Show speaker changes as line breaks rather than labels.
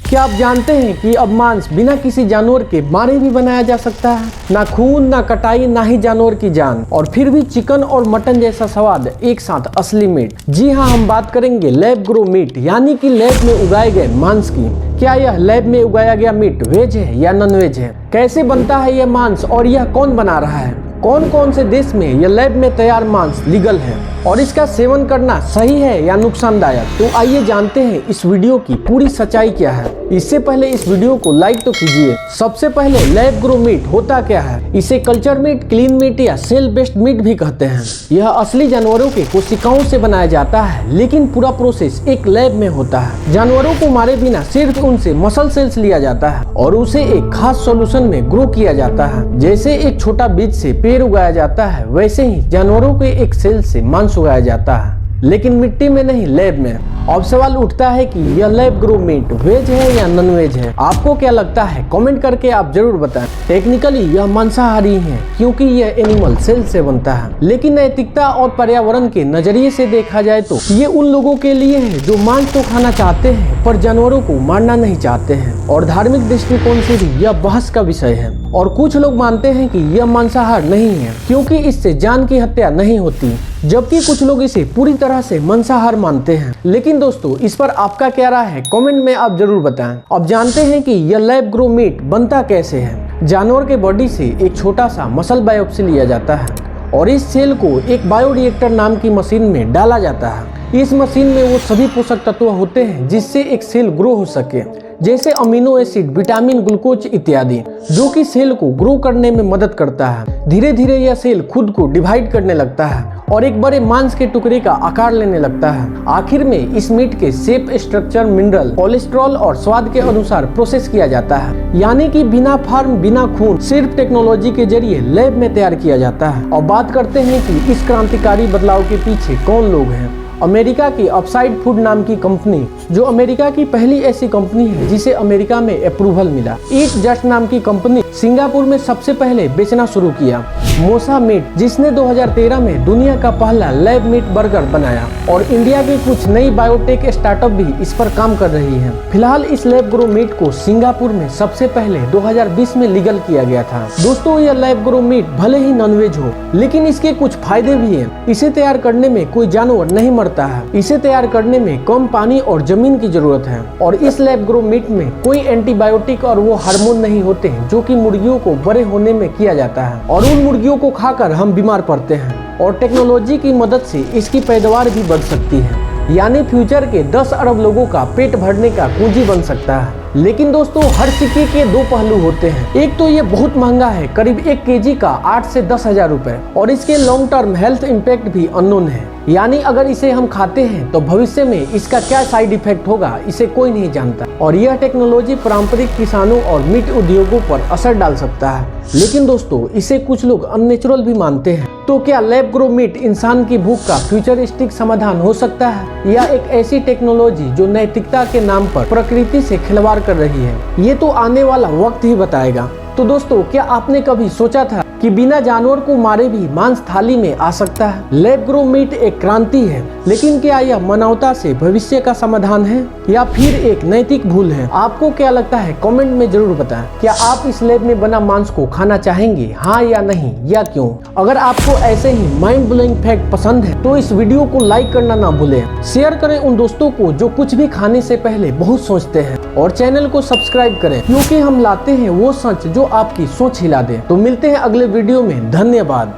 क्या आप जानते हैं कि अब मांस बिना किसी जानवर के मारे भी बनाया जा सकता है? ना खून, ना कटाई, ना ही जानवर की जान, और फिर भी चिकन और मटन जैसा स्वाद एक साथ, असली मीट। जी हाँ, हम बात करेंगे लैब ग्रो मीट, यानी कि लैब में उगाए गए मांस की। क्या यह लैब में उगाया गया मीट वेज है या नॉन वेज है? कैसे बनता है यह मांस और यह कौन बना रहा है? कौन कौन से देश में यह लैब में तैयार मांस लीगल है और इसका सेवन करना सही है या नुकसानदायक? तो आइए जानते हैं इस वीडियो की पूरी सच्चाई क्या है। इससे पहले इस वीडियो को लाइक तो कीजिए। सबसे पहले लैब ग्रो मीट होता क्या है? इसे कल्चर मीट, क्लीन मीट या सेल बेस्ड मीट भी कहते हैं। यह असली जानवरों के कोशिकाओं से बनाया जाता है, लेकिन पूरा प्रोसेस एक लैब में होता है। जानवरों को मारे बिना सिर्फ उनसे मसल सेल्स लिया जाता है और उसे एक खास सॉल्यूशन में ग्रो किया जाता है। जैसे एक छोटा बीज से पेड़ उगाया जाता है, वैसे ही जानवरों के एक सेल से मांस उगाया जाता है, लेकिन मिट्टी में नहीं, लैब में। अब सवाल उठता है कि यह लैब ग्रो मीट वेज है या नॉन वेज है? आपको क्या लगता है? कमेंट करके आप जरूर बताएं। टेक्निकली यह मांसाहारी है क्योंकि यह एनिमल सेल से बनता है, लेकिन नैतिकता और पर्यावरण के नजरिए से देखा जाए तो ये उन लोगों के लिए है जो मांस तो खाना चाहते हैं पर जानवरों को मारना नहीं चाहते हैं, और धार्मिक दृष्टिकोण से भी यह बहस का विषय है। और कुछ लोग मानते हैं कि यह मांसाहार नहीं है क्योंकि इससे जान की हत्या नहीं होती, जबकि कुछ लोग इसे पूरी तरह से मांसाहार मानते हैं। लेकिन दोस्तों, इस पर आपका क्या राय है? कमेंट में आप जरूर बताएं। अब जानते हैं कि यह लैब ग्रो मीट बनता कैसे है। जानवर के बॉडी से एक छोटा सा मसल बायोप्सी लिया जाता है और इस सेल को एक बायोरिएक्टर नाम की मशीन में डाला जाता है। इस मशीन में वो सभी पोषक तत्व होते हैं जिससे एक सेल ग्रो हो सके, जैसे अमीनो एसिड, विटामिन, ग्लूकोज इत्यादि, जो कि सेल को ग्रो करने में मदद करता है। धीरे धीरे यह सेल खुद को डिवाइड करने लगता है और एक बड़े मांस के टुकड़े का आकार लेने लगता है। आखिर में इस मीट के शेप, स्ट्रक्चर, मिनरल, कोलेस्ट्रॉल और स्वाद के अनुसार प्रोसेस किया जाता है, यानी कि बिना फार्म, बिना खून, सिर्फ टेक्नोलॉजी के जरिए लैब में तैयार किया जाता है। और बात करते हैं कि इस क्रांतिकारी बदलाव के पीछे कौन लोग हैं। अमेरिका की अपसाइड फूड नाम की कंपनी, जो अमेरिका की पहली ऐसी कंपनी है जिसे अमेरिका में अप्रूवल मिला। ईट जस्ट नाम की कंपनी सिंगापुर में सबसे पहले बेचना शुरू किया। मोसा मीट, जिसने 2013 में दुनिया का पहला लैब मीट बर्गर बनाया, और इंडिया की कुछ नई बायोटेक स्टार्टअप भी इस पर काम कर रही है। फिलहाल इस लैब ग्रो मीट को सिंगापुर में सबसे पहले 2020 में लीगल किया गया था। दोस्तों, यह लैब ग्रो मीट भले ही नॉनवेज हो, लेकिन इसके कुछ फायदे भी हैं। इसे तैयार करने में कोई जानवर नहीं मरता है। इसे तैयार करने में कम पानी और जमीन की जरूरत है, और इस लैब ग्रो मीट में कोई एंटीबायोटिक और वो हार्मोन नहीं होते हैं जो कि मुर्गियों को बड़े होने में किया जाता है, और उन मुर्गियों को खाकर हम बीमार पड़ते हैं। और टेक्नोलॉजी की मदद से इसकी पैदावार भी बढ़ सकती है, यानी फ्यूचर के 10 अरब लोगों का पेट भरने का कुंजी बन सकता है। लेकिन दोस्तों, हर सिक्के के दो पहलू होते हैं। एक तो ये बहुत महंगा है, करीब 1 केजी का 8 से 10 हजार रुपए, और इसके लॉन्ग टर्म हेल्थ इम्पैक्ट भी अननोन है, यानी अगर इसे हम खाते हैं तो भविष्य में इसका क्या साइड इफेक्ट होगा इसे कोई नहीं जानता। और यह टेक्नोलॉजी पारंपरिक किसानों और मीट उद्योगों पर असर डाल सकता है। लेकिन दोस्तों, इसे कुछ लोग अननेचुरल भी मानते हैं। तो क्या लैब ग्रो मीट इंसान की भूख का फ्यूचरिस्टिक समाधान हो सकता है, या एक ऐसी टेक्नोलॉजी जो नैतिकता के नाम पर प्रकृति से खिलवाड़ कर रही है? ये तो आने वाला वक्त ही बताएगा। तो दोस्तों, क्या आपने कभी सोचा था कि बिना जानवर को मारे भी मांस थाली में आ सकता है? लैब ग्रो मीट एक क्रांति है, लेकिन क्या यह मानवता से भविष्य का समाधान है या फिर एक नैतिक भूल है? आपको क्या लगता है? कमेंट में जरूर बताएं। क्या आप इस लैब में बना मांस को खाना चाहेंगे, हाँ या नहीं, या क्यों? अगर आपको ऐसे ही माइंड ब्लोइंग फैक्ट पसंद है तो इस वीडियो को लाइक करना ना भूलें। शेयर करें उन दोस्तों को जो कुछ भी खाने से पहले बहुत सोचते हैं, और चैनल को सब्सक्राइब करें क्योंकि हम लाते हैं वो सच जो आपकी सोच हिला दे। तो मिलते हैं अगले वीडियो में। धन्यवाद।